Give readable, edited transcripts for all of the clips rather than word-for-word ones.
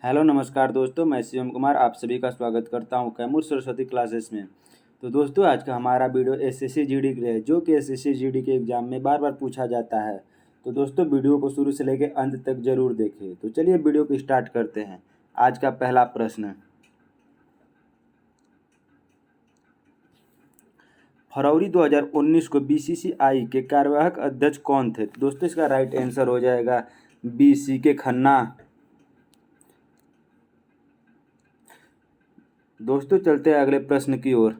Hello नमस्कार दोस्तों, मैं शिवम कुमार आप सभी का स्वागत करता हूं कैमूर सरस्वती क्लासेस में। तो दोस्तों, आज का हमारा वीडियो एसएससी जीडी के लिए है, जो कि एसएससी जीडी के एग्ज़ाम में बार बार पूछा जाता है। तो दोस्तों, वीडियो को शुरू से लेकर अंत तक जरूर देखें। तो चलिए वीडियो को स्टार्ट करते हैं। आज का पहला प्रश्न, फरवरी 2019 को बीसीसीआई के कार्यवाहक अध्यक्ष कौन थे? तो दोस्तों, इसका राइट आंसर हो जाएगा बी सी के खन्ना। दोस्तों, चलते हैं अगले प्रश्न की ओर।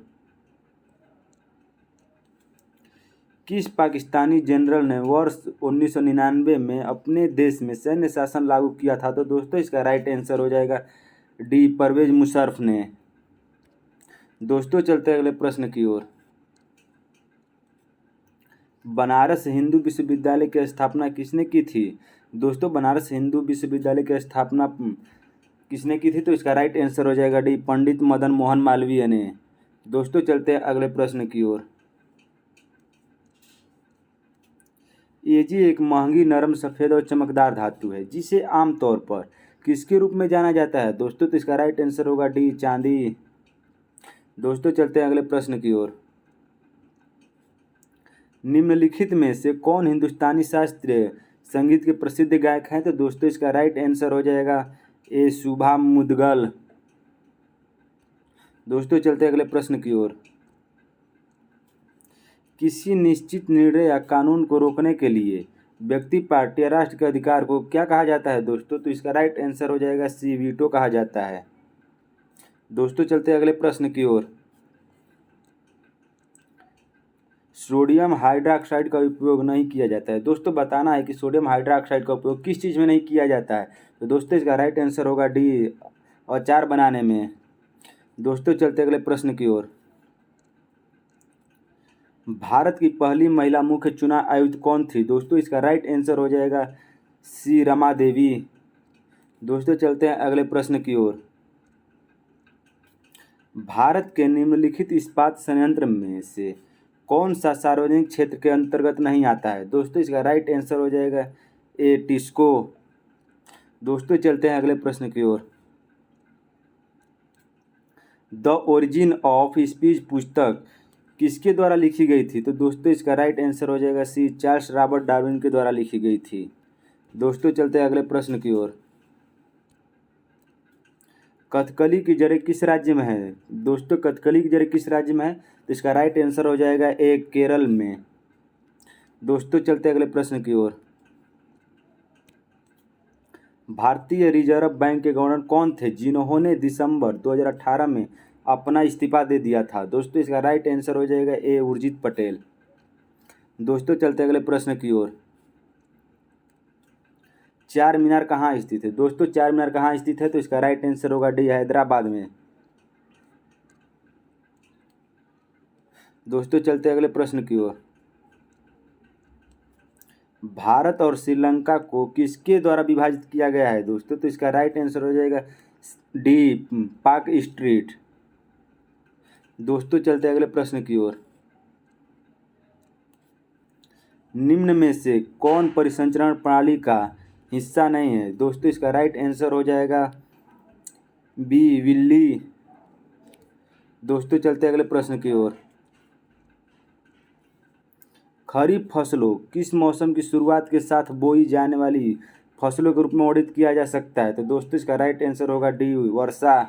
किस पाकिस्तानी जनरल ने वर्ष 1999 में अपने देश में सैन्य शासन लागू किया था? तो दोस्तों, इसका राइट आंसर हो जाएगा डी परवेज मुशर्रफ ने। दोस्तों, चलते हैं अगले प्रश्न की ओर। बनारस हिंदू विश्वविद्यालय की स्थापना किसने की थी? दोस्तों, बनारस हिंदू विश्वविद्यालय की स्थापना किसने की थी? तो इसका राइट आंसर हो जाएगा डी पंडित मदन मोहन मालवीय ने। दोस्तों, चलते हैं अगले प्रश्न की ओर। एजी एक महंगी नरम सफ़ेद और चमकदार धातु है जिसे आमतौर पर किसके रूप में जाना जाता है? दोस्तों, तो इसका राइट आंसर होगा डी चांदी। दोस्तों, चलते हैं अगले प्रश्न की ओर। निम्नलिखित में से कौन हिंदुस्तानी शास्त्रीय संगीत के प्रसिद्ध गायक हैं? तो दोस्तों, इसका राइट आंसर हो जाएगा ए शुभा मुदगल। दोस्तों, चलते हैं अगले प्रश्न की ओर। किसी निश्चित निर्णय या कानून को रोकने के लिए व्यक्ति, पार्टी या राष्ट्र के अधिकार को क्या कहा जाता है? दोस्तों, तो इसका राइट आंसर हो जाएगा सी वीटो कहा जाता है। दोस्तों, चलते हैं अगले प्रश्न की ओर। सोडियम हाइड्रोक्साइड का उपयोग नहीं किया जाता है। दोस्तों, बताना है कि सोडियम हाइड्रोक्साइड का उपयोग किस चीज़ में नहीं किया जाता है? तो दोस्तों, इसका राइट आंसर होगा डी अचार बनाने में। दोस्तों, चलते अगले प्रश्न की ओर। भारत की पहली महिला मुख्य चुनाव आयुक्त कौन थी? दोस्तों, इसका राइट आंसर हो जाएगा सी रमा देवी। दोस्तों, चलते हैं अगले प्रश्न की ओर। भारत के निम्नलिखित इस्पात संयंत्र में से कौन सा सार्वजनिक क्षेत्र के अंतर्गत नहीं आता है? दोस्तों, इसका राइट आंसर हो जाएगा ए टिस्को। दोस्तों, चलते हैं अगले प्रश्न की ओर। द ओरिजिन ऑफ स्पीच पुस्तक किसके द्वारा लिखी गई थी? तो दोस्तों, इसका राइट आंसर हो जाएगा सी चार्ल्स रॉबर्ट डार्विन के द्वारा लिखी गई थी। दोस्तों, चलते हैं अगले प्रश्न की ओर। कथकली की जड़ें किस राज्य में है? दोस्तों, कथकली की जड़ें किस राज्य में है? तो इसका राइट आंसर हो जाएगा ए केरल में। दोस्तों, चलते हैं अगले प्रश्न की ओर। भारतीय रिजर्व बैंक के गवर्नर कौन थे जिन्होंने दिसंबर 2018 में अपना इस्तीफा दे दिया था? दोस्तों, इसका राइट आंसर हो जाएगा ए उर्जित पटेल। दोस्तों, चलते अगले प्रश्न की ओर। चार मीनार कहाँ स्थित है? दोस्तों, चार मीनार कहाँ स्थित है? तो इसका राइट आंसर होगा डी हैदराबाद में। दोस्तों, चलते अगले प्रश्न की ओर। भारत और श्रीलंका को किसके द्वारा विभाजित किया गया है? दोस्तों, तो इसका राइट आंसर हो जाएगा डी पाक स्ट्रीट। दोस्तों, चलते अगले प्रश्न की ओर। निम्न में से कौन परिसंचरण प्रणाली का हिस्सा नहीं है? दोस्तों, इसका राइट आंसर हो जाएगा बी विल्ली। दोस्तों, चलते अगले प्रश्न की ओर। खरीफ फसलों किस मौसम की शुरुआत के साथ बोई जाने वाली फसलों के रूप में वर्णित किया जा सकता है? तो दोस्तों, इसका राइट आंसर होगा डी वर्षा।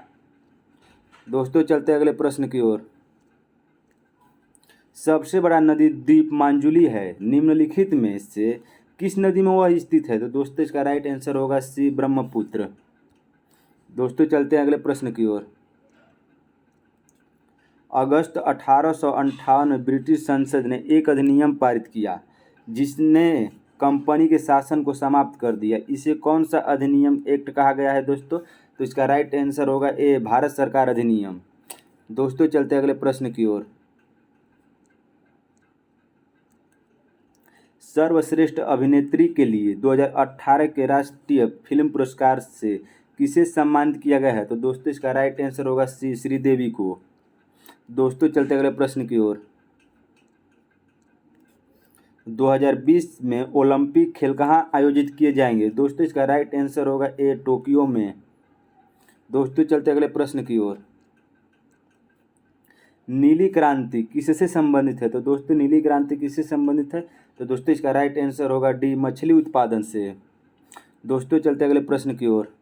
दोस्तों, चलते अगले प्रश्न की ओर। सबसे बड़ा नदी द्वीप मांजुली है, निम्नलिखित में से किस नदी में वह स्थित है? तो दोस्तों, इसका राइट आंसर होगा सी ब्रह्मपुत्र। दोस्तों, चलते हैं अगले प्रश्न की ओर। अगस्त 1858 में ब्रिटिश संसद ने एक अधिनियम पारित किया जिसने कंपनी के शासन को समाप्त कर दिया। इसे कौन सा अधिनियम एक्ट कहा गया है? दोस्तों, तो इसका राइट आंसर होगा ए भारत सरकार अधिनियम। दोस्तों, चलते अगले प्रश्न की ओर। सर्वश्रेष्ठ अभिनेत्री के लिए 2018 के राष्ट्रीय फिल्म पुरस्कार से किसे सम्मानित किया गया है? तो दोस्तों, इसका राइट आंसर होगा सी श्रीदेवी को। दोस्तों, चलते अगले प्रश्न की ओर। 2020 में ओलंपिक खेल कहाँ आयोजित किए जाएंगे? दोस्तों, इसका राइट आंसर होगा ए टोक्यो में। दोस्तों चलते अगले प्रश्न की ओर। नीली क्रांति किससे संबंधित है? तो दोस्तों नीली क्रांति किससे संबंधित है? तो दोस्तों इसका राइट आंसर होगा डी, मछली उत्पादन से। दोस्तों चलते अगले प्रश्न की ओर।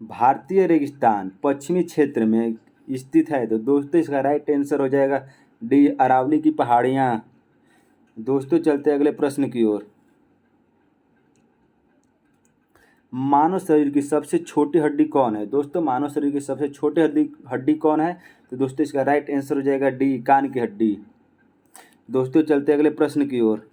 भारतीय रेगिस्तान पश्चिमी क्षेत्र में स्थित है। तो दोस्तों इसका राइट आंसर हो जाएगा डी, अरावली की पहाड़ियाँ। दोस्तों चलते अगले प्रश्न की ओर। मानव शरीर की सबसे छोटी हड्डी कौन है? दोस्तों मानव शरीर की सबसे छोटी हड्डी कौन है? तो दोस्तों इसका राइट आंसर हो जाएगा डी, कान की हड्डी। दोस्तों चलते अगले प्रश्न की ओर।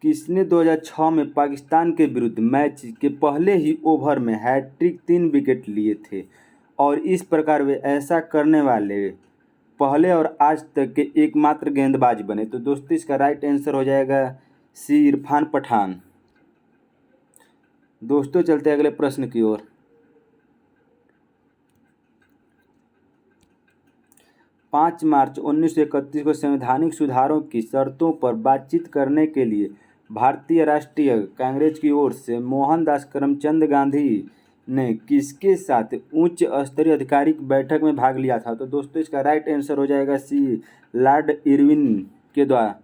किसने 2006 में पाकिस्तान के विरुद्ध मैच के पहले ही ओवर में हैट्रिक 3 विकेट लिए थे और इस प्रकार वे ऐसा करने वाले पहले और आज तक के एकमात्र गेंदबाज बने? तो दोस्तों इसका राइट आंसर हो जाएगा सी, इरफान पठान। दोस्तों चलते अगले प्रश्न की ओर। पाँच मार्च 1931 को संवैधानिक सुधारों की शर्तों पर बातचीत करने के लिए भारतीय राष्ट्रीय कांग्रेस की ओर से मोहनदास करमचंद गांधी ने किसके साथ उच्च स्तरीय आधिकारिक बैठक में भाग लिया था? तो दोस्तों इसका राइट आंसर हो जाएगा सी, लॉर्ड इरविन के द्वारा